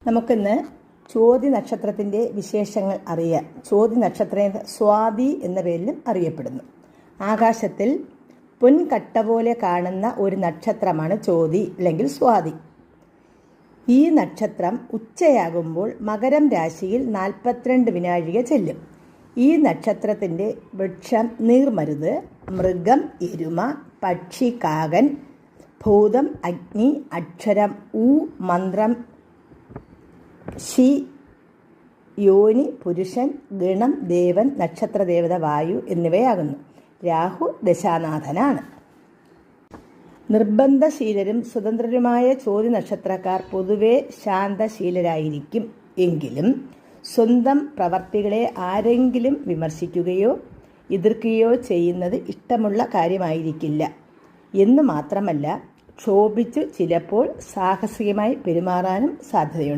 നമുക്കിന്ന് ചോതി നക്ഷത്രത്തിൻ്റെ വിശേഷങ്ങൾ അറിയാം. ചോതി നക്ഷത്രം സ്വാതി എന്ന പേരിലും അറിയപ്പെടുന്നു. ആകാശത്തിൽ പൊൻകട്ട പോലെ കാണുന്ന ഒരു നക്ഷത്രമാണ് ചോതി അല്ലെങ്കിൽ സ്വാതി. ഈ നക്ഷത്രം ഉച്ചയാകുമ്പോൾ മകരം രാശിയിൽ 42 വിനാഴിക ചെല്ലും. ഈ നക്ഷത്രത്തിൻ്റെ വൃക്ഷം നീർമരുത്, മൃഗം എരുമ, പക്ഷി കാകൻ, ഭൂതം അഗ്നി, അക്ഷരം ഉ, മന്ത്രം ശി, യോനി പുരുഷൻ, ഗണം ദേവൻ, നക്ഷത്രദേവത വായു എന്നിവയാകുന്നു. രാഹു ദശാനാഥനാണ്. നിർബന്ധശീലരും സ്വതന്ത്രരുമായ ചോതി നക്ഷത്രക്കാർ പൊതുവെ ശാന്തശീലരായിരിക്കും. എങ്കിലും സ്വന്തം പ്രവർത്തികളെ ആരെങ്കിലും വിമർശിക്കുകയോ എതിർക്കുകയോ ചെയ്യുന്നത് ഇഷ്ടമുള്ള കാര്യമായിരിക്കില്ല എന്ന് മാത്രമല്ല, ക്ഷോഭിച്ചു ചിലപ്പോൾ സാഹസികമായി പെരുമാറാനും സാധ്യതയുണ്ട്.